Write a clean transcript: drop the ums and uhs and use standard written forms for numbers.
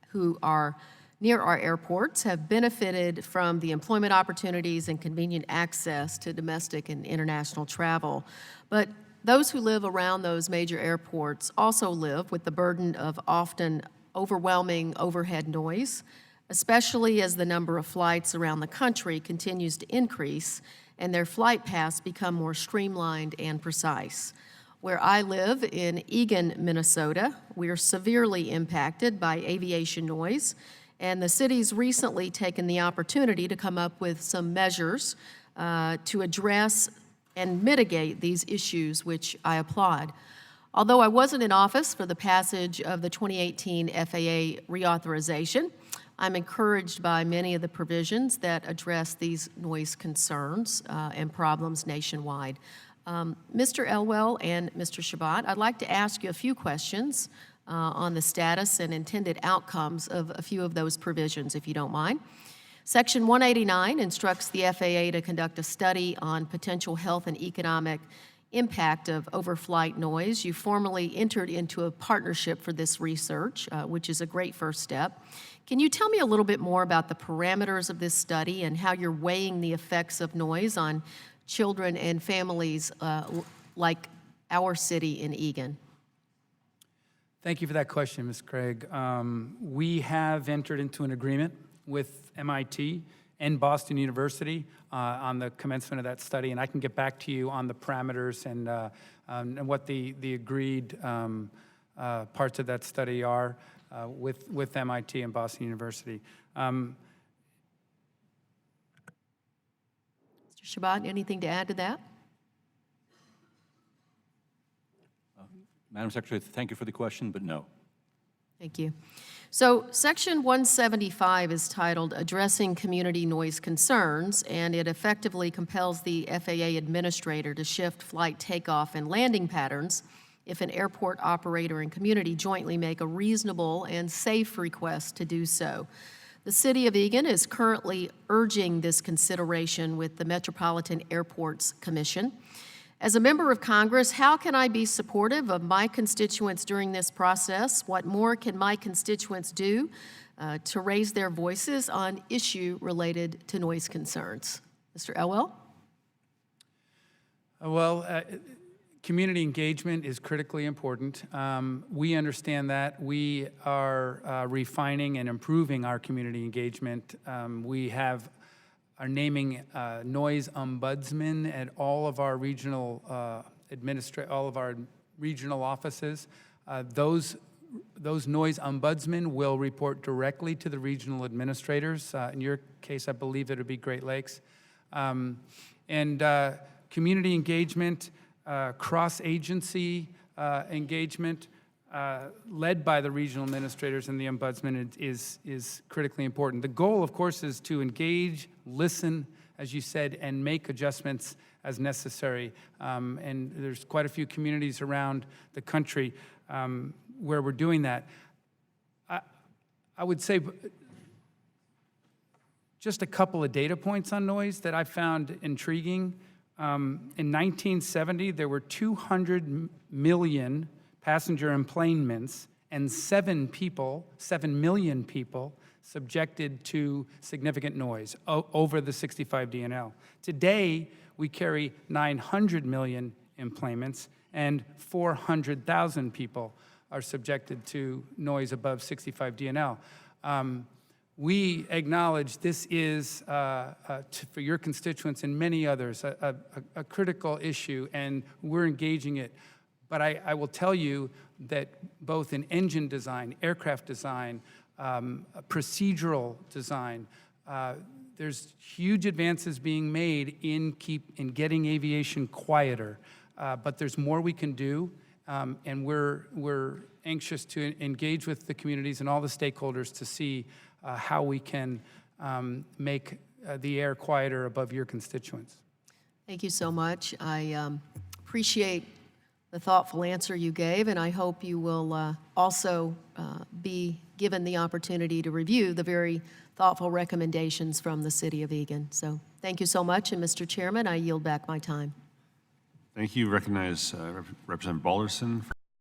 who are near our airports have benefited from the employment opportunities and convenient access to domestic and international travel. But those who live around those major airports also live with the burden of often overwhelming overhead noise, especially as the number of flights around the country continues to increase and their flight paths become more streamlined and precise. Where I live in Eagan, Minnesota, we are severely impacted by aviation noise, and the city's recently taken the opportunity to come up with some measures to address and mitigate these issues, which I applaud. Although I wasn't in office for the passage of the 2018 FAA Reauthorization, I'm encouraged by many of the provisions that address these noise concerns and problems nationwide. Mr. Elwell and Mr. Shabbat, I'd like to ask you a few questions on the status and intended outcomes of a few of those provisions, if you don't mind. Section 189 instructs the FAA to conduct a study on potential health and economic impact of overflight noise. You formally entered into a partnership for this research, which is a great first step. Can you tell me a little bit more about the parameters of this study and how you're weighing the effects of noise on children and families like our city in Eagan? Thank you for that question, Ms. Craig. We have entered into an agreement with MIT and Boston University on the commencement of that study, and I can get back to you on the parameters and what the agreed parts of that study are with MIT and Boston University. Mr. Shabbat, anything to add to that? Madam Secretary, thank you for the question, but no. Thank you. So Section 175 is titled Addressing Community Noise Concerns, and it effectively compels the FAA administrator to shift flight takeoff and landing patterns if an airport operator and community jointly make a reasonable and safe request to do so. The City of Eagan is currently urging this consideration with the Metropolitan Airports Commission. As a member of Congress, how can I be supportive of my constituents during this process? What more can my constituents do to raise their voices on issue related to noise concerns? Mr. Elwell? Well, community engagement is critically important. We understand that. We are refining and improving our community engagement. We are naming noise ombudsman at all of our regional regional offices. Those noise ombudsmen will report directly to the regional administrators. In your case, I believe it would be Great Lakes. Community engagement, cross-agency engagement, led by the regional administrators and the ombudsman is critically important. The goal, of course, is to engage, listen, as you said, and make adjustments as necessary. And there's quite a few communities around the country where we're doing that. I would say just a couple of data points on noise that I found intriguing. In 1970, there were 200 million passenger enplanements and 7 million people subjected to significant noise over the 65 DNL. Today, we carry 900 million enplanements and 400,000 people are subjected to noise above 65 DNL. We acknowledge this is, for your constituents and many others, a critical issue, and we're engaging it. But I will tell you that both in engine design, aircraft design, procedural design, there's huge advances being made in getting aviation quieter. But there's more we can do, and we're anxious to engage with the communities and all the stakeholders to see how we can make the air quieter above your constituents. Thank you so much. I appreciate the thoughtful answer you gave, and I hope you will also be given the opportunity to review the very thoughtful recommendations from the City of Eagan. So thank you so much, and Mr. Chairman, I yield back my time. Thank you. Recognize Representative Balderson.